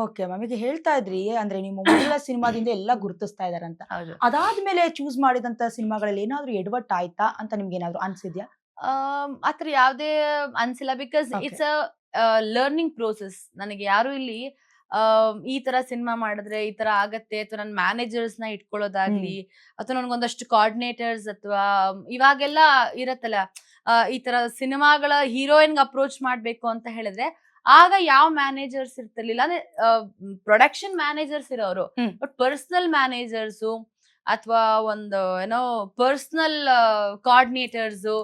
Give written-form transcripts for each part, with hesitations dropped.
Okay ma'am. ಈಗ ಹೇಳ್ತಾ ಇದ್ರಿ ಅಂದ್ರೆ ನಿಮ್ಮ ಮೊದಲ ಸಿನಿಮಾದಿಂದ ಎಲ್ಲ ಗುರುತಿಸ್ತಾ ಇದಾರಂತ. ಹೌದು. ಅದಾದ್ಮೇಲೆ ಚೂಸ್ ಮಾಡಿದಂತ ಸಿನಿಮಾಗಳಲ್ಲಿ ಏನಾದ್ರು ಎಡವಟ್ ಆಯ್ತಾ ಅಂತ ನಿಮ್ಗೆ ಏನಾದ್ರು ಅನ್ಸಿದ್ಯಾ? ಆತರ ಯಾವ್ದೇ ಅನ್ಸಿಲ್ಲ. Because okay. It's learning process. ನನಗೆ ಯಾರು ಇಲ್ಲಿ ಈ ತರ ಸಿನಿಮಾ ಮಾಡಿದ್ರೆ ಈ ತರ ಆಗತ್ತೆ ಅಥವಾ ನನ್ನ ಮ್ಯಾನೇಜರ್ಸ್ ನ ಹ್ಮ್. ಇಟ್ಕೊಳ್ಳೋದಾಗ್ಲಿ ಅಥವಾ ನನ್ಗೊಂದಷ್ಟು ಕೋಆರ್ಡಿನೇಟರ್ಸ್ ಅಥವಾ ಇವಾಗೆಲ್ಲ ಇರತ್ತಲ್ಲ, ಈ ತರ ಸಿನಿಮಾಗಳ ಹೀರೋಯಿನ್ ಅಪ್ರೋಚ್ ಮಾಡ್ಬೇಕು ಅಂತ ಹೇಳಿದ್ರೆ ಆಗ ಯಾವ ಮ್ಯಾನೇಜರ್ಸ್ ಇರ್ತಿರ್ಲಿಲ್ಲ. ಅಂದ್ರೆ ಪ್ರೊಡಕ್ಷನ್ ಮ್ಯಾನೇಜರ್ಸ್ ಇರೋರು, ಹ್ಮ್. ಬಟ್ ಪರ್ಸನಲ್ ಮ್ಯಾನೇಜರ್ಸು ಅಥವಾ ಒಂದು ಏನೋ ಪರ್ಸನಲ್ ಕೋಆರ್ಡಿನೇಟರ್ಸು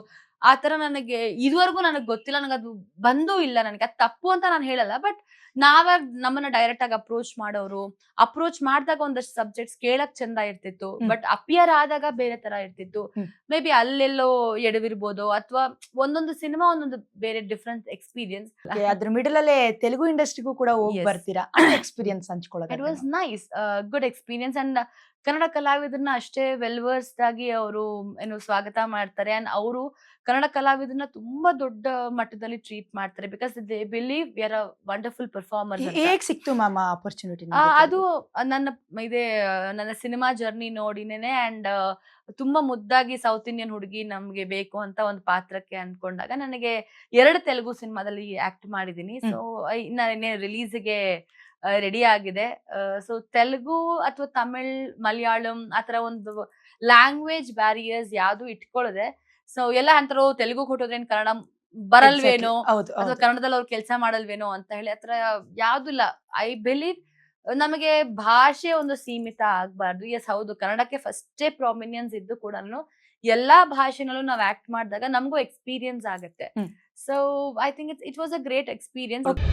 ಆ ತರ ನನಗೆ ಇದುವರೆಗೂ ನನಗೆ ಗೊತ್ತಿಲ್ಲ. ನನಗದು ಬಂದೂ ಇಲ್ಲ. ನನಗೆ ಅದು ತಪ್ಪು ಅಂತ ನಾನು ಹೇಳಲ್ಲ. ಬಟ್ ನಾವೇ ನಮ್ಮನ್ನ ಡೈರೆಕ್ಟ್ ಆಗಿ ಅಪ್ರೋಚ್ ಮಾಡೋರು. ಅಪ್ರೋಚ್ ಮಾಡಿದಾಗ ಒಂದಷ್ಟು ಸಬ್ಜೆಕ್ಟ್ಸ್ ಕೇಳಕ್ ಚಂದ ಇರ್ತಿತ್ತು. ಹ್ಮ್. ಬಟ್ ಅಪಿಯರ್ ಆದಾಗ ಬೇರೆ ತರ ಇರ್ತಿತ್ತು. ಹ್ಮ್. ಮೇ ಬಿ ಅಲ್ಲೆಲ್ಲೋ ಎಡವಿರ್ಬೋದು ಅಥವಾ ಒಂದೊಂದು ಸಿನಿಮಾ ಒಂದೊಂದು ಬೇರೆ ಡಿಫರೆಂಟ್ ಎಕ್ಸ್ಪೀರಿಯನ್ಸ್. ಓಕೆ. ಅದ್ರ ಮಿಡಲ್ ಅಲ್ಲೇ ತೆಲುಗು ಇಂಡಸ್ಟ್ರಿಗೂ ಕೂಡ ಹೋಗಿ Yes. ಬರ್ತೀರಾ? ಅಂತ ಎಕ್ಸ್‌ಪೀರಿಯನ್ಸ್ ಇಟ್ ಹಂಚ್ಕೊಳ್ಳೋದಾದ್ರೆ was ma'am. Nice. Good experience. And Kannada ಕಲಾವಿದರನ್ನ ಅಷ್ಟೇ ವೆಲ್ ವರ್ಸ್ಡ್ ಆಗಿ ಅವರು ಏನು ಸ್ವಾಗತ ಮಾಡ್ತಾರೆ. ಅಂಡ್ ಅವರು ಕನ್ನಡ ಕಲಾವಿದರನ್ನ ತುಂಬಾ ದೊಡ್ಡ ಮಟ್ಟದಲ್ಲಿ ಟ್ರೀಟ್ ಮಾಡ್ತಾರೆ. Because they believe we are a wonderful performers ಅಂತ. ಹೇಗ್ ಸಿಕ್ತು ಮ್ಯಾಮ್ ಆ ಅಪರ್ಚುನಿಟಿ ನಿಮ್ಗೆ ಅದು ತೆಲುಗು? ನನ್ನ ಇದೇ ನನ್ನ ಸಿನಿಮಾ ಜರ್ನಿ ನೋಡಿನೇನೆ. ಅಂಡ್ ತುಂಬಾ ಮುದ್ದಾಗಿ ಸೌತ್ ಇಂಡಿಯನ್ ಹುಡುಗಿ ನಮ್ಗೆ ಬೇಕು ಅಂತ ಒಂದು ಪಾತ್ರಕ್ಕೆ ಅನ್ಕೊಂಡಾಗ ನನಗೆ 2 ತೆಲುಗು ಸಿನಿಮಾದಲ್ಲಿ ಆಕ್ಟ್ ಮಾಡಿದೀನಿ. ಹ್ಮ್. ಸೊ ಇನ್ನ ರಿಲೀಸ್‌ಗೆ ರೆಡಿ ಆಗಿದೆ. ಸೊ ತೆಲುಗು ಅಥವಾ ತಮಿಳ್, ಮಲಯಾಳಂ ಆತರ ಒಂದು ಲ್ಯಾಂಗ್ವೇಜ್ ಬ್ಯಾರಿಯರ್ಸ್ ಯಾವ್ದು ಇಟ್ಕೊಳ್ಳದೆ, ಸೊ ಎಲ್ಲ ಅಂತಾರು ತೆಲುಗುಗ್ ಹೊರಟೋದ್ರೆ ಏನ್ ಕನ್ನಡ ಎಕ್ಸಾಕ್ಟ್ಲಿ. ಬರಲ್ವೇನೋ ಹೌದು, ಅಥವಾ ಹೌದು. ಕನ್ನಡದಲ್ಲಿ ಅವ್ರು ಕೆಲಸ ಮಾಡಲ್ವೇನೋ ಅಂತ ಹೇಳಿ ಆತರ ಯಾವ್ದು ಇಲ್ಲ. ಐ ಬಿಲೀವ್ ನಮಗೆ ಭಾಷೆ ಒಂದು ಸೀಮಿತ ಆಗ್ಬಾರ್ದು. ಎಸ್ ಹೌದು, ಕನ್ನಡಕ್ಕೆ ಫಸ್ಟೇ ಪ್ರಾಮಿನೆನ್ಸ್ ಇದ್ದು ಕೂಡನು ಎಲ್ಲಾ ಭಾಷೆನಲ್ಲೂ ನಾವು ಆಕ್ಟ್ ಮಾಡಿದಾಗ ನಮಗೂ ಎಕ್ಸ್ಪೀರಿಯನ್ಸ್ ಆಗತ್ತೆ. Hmm. So I think it was a great experience. Okay.